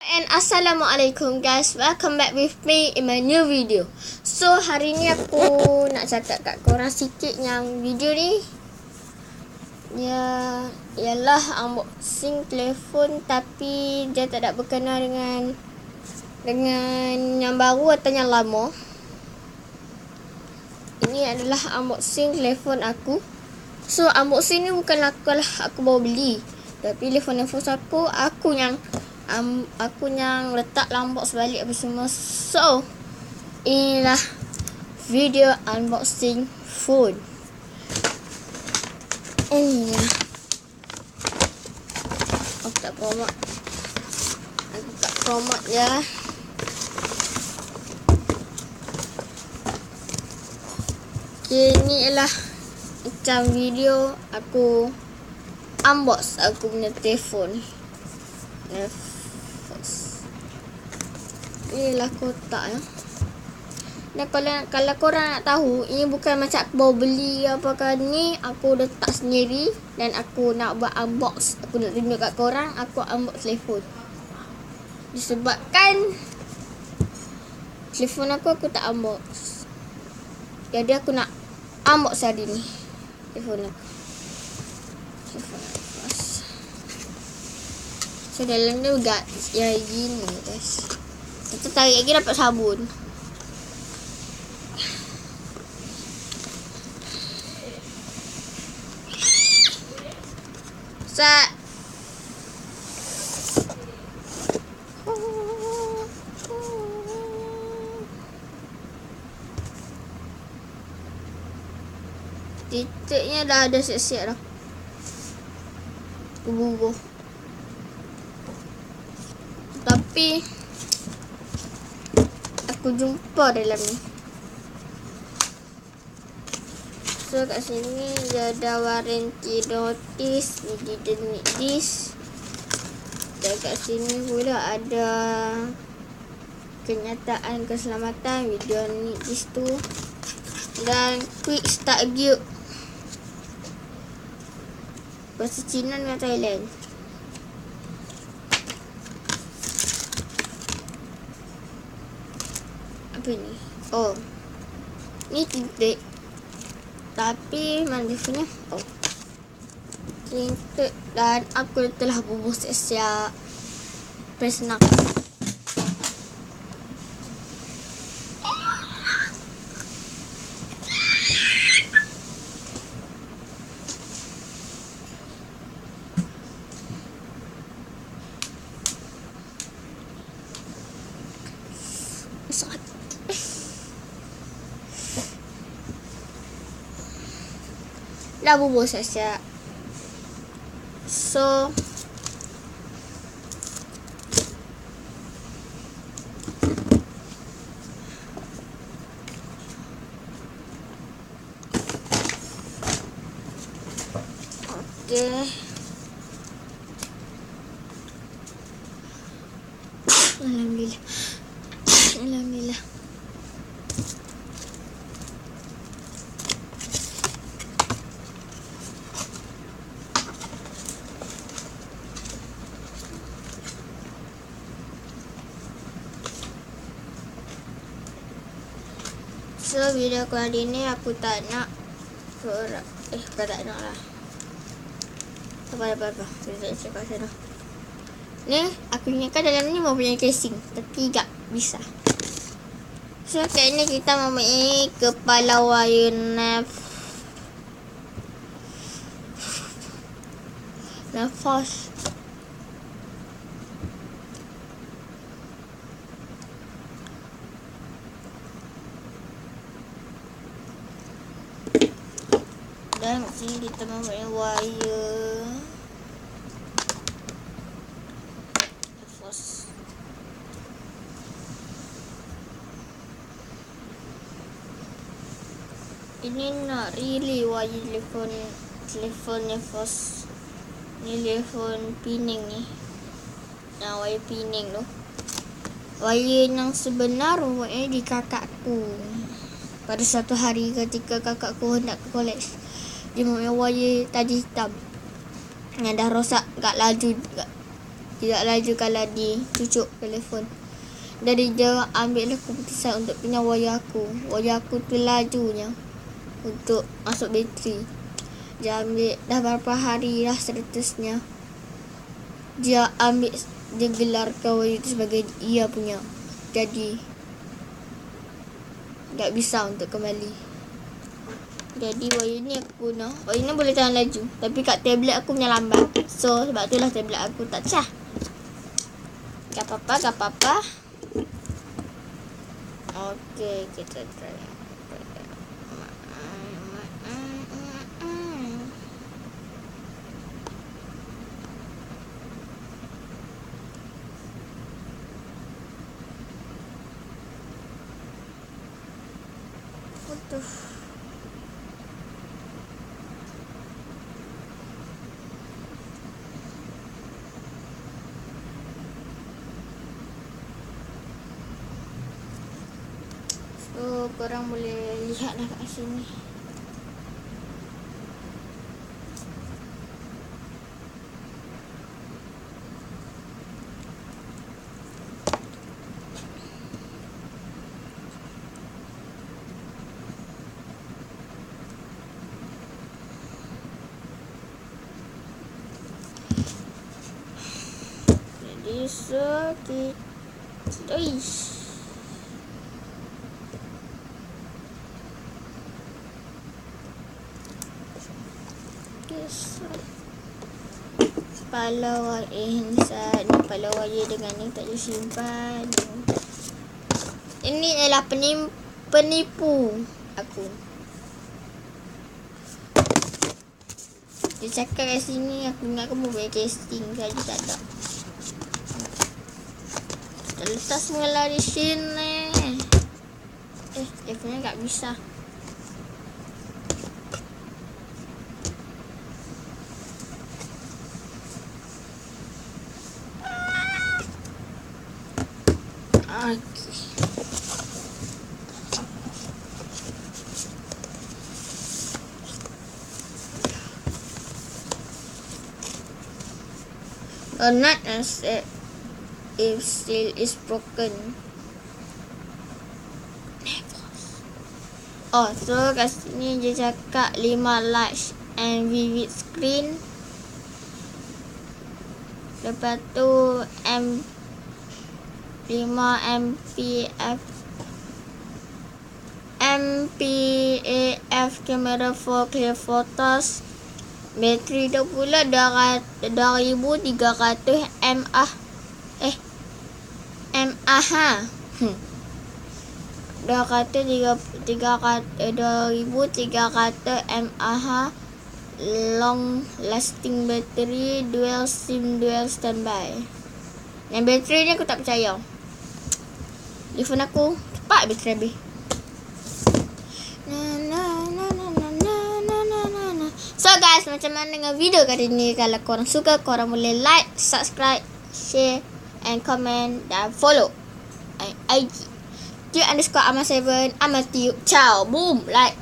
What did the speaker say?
And Assalamualaikum guys, welcome back with me in my new video. So hari ni aku nak cakap kat korang sikit yang video ni ialah unboxing telefon, tapi dia tak ada berkenaan dengan yang baru atau yang lama. Ini adalah unboxing telefon aku. So unboxing ni bukanlah aku baru beli, tapi telefon aku yang letak box balik apa semua. So inilah video unboxing phone. Inilah. Aku tak promote. Aku tak promote ya. Okay, ni ialah macam video aku unbox aku punya telefon. Inilah kotak ya. Dan kalau korang nak tahu, ini bukan macam aku baru beli apakah ni, aku letak sendiri dan aku nak buat unbox. Aku nak tunjuk kat korang aku unbox telefon. Disebabkan telefon aku tak unbox, jadi aku nak unbox hari ni telefon aku. So dalam ni guys, ya gini guys. Kita tarik lagi dapat sabun. Set. Titiknya dah ada siap-siap dah. Bubur. Tapi aku jumpa dalam ni. So kat sini dia ada warranty notice, we didn't need this. Dan kat sini pula ada kenyataan keselamatan, we don't need this too. Dan quick start guide, bahasa Cina dengan Thailand. Apa ni? Oh, ni tinted, tapi mana punya? Oh, tinted. Dan aku telah bubur siap-siap. Press nak. Dah bubur siap-siap. So okay. Alhamdulillah. Alhamdulillah. So video aku hari ni aku tak nak bukan tak nak lah. Apa. Kita cakap sana. Ni aku ingatkan dalam ni mempunyai casing, tapi tak bisa. So kat ni kita mempunyai kepala wire nafas. Dan kat sini kita mempunyai wire nafas. Ini nak really wire telefon nafas. Ni telefon pining ni. Nah, wire pining tu. Wire yang sebenar mempunyai di kakakku. Pada satu hari ketika kakakku hendak ke college, dia mempunyai wire tadi hitam yang dah rosak, gak laju juga. tidak laju kalau dicucuk telefon. Dari dia ambillah keputusan untuk pinjam wayar aku. Wayar aku tu lajunya untuk masuk bateri. Dia ambil dah berapa hari dah seterusnya. Dia gelarkan wayar itu sebagai ia punya. Jadi tak bisa untuk kembali. Jadi wayar ni aku guna. Wayar ni boleh tahan laju. Tapi kat tablet aku punya lambat. So sebab itulah tablet aku tak cah. Tak apa-apa. Okey, kita try. Aduh. So, korang boleh lihat dah kat sini. Jadi, so, kita... Kepala insert ni, kepala wayar dengan ni tak disimpan. Ini adalah penipu aku. Dia cakap kat sini, aku ingat kamu boleh casting saja, tak ada. Dah letak semula di sini. Telefonnya tak bisa. Not as if still is broken. Oh, so kat sini dia cakap 5 large and vivid screen. Lepas tu 5 MPAF camera for clear photos. Bateri dah pula 2300 mAh. Dah kata 2300 mAh long lasting battery, dual SIM, dual standby. Yang bateri ni aku tak percaya. Telefon aku cepat bateri habis. So guys, macam mana dengan video kali ni? Kalau korang suka, korang boleh like, subscribe, share and comment dan follow IG _Amal7 Amal Tiup. Ciao, boom, like.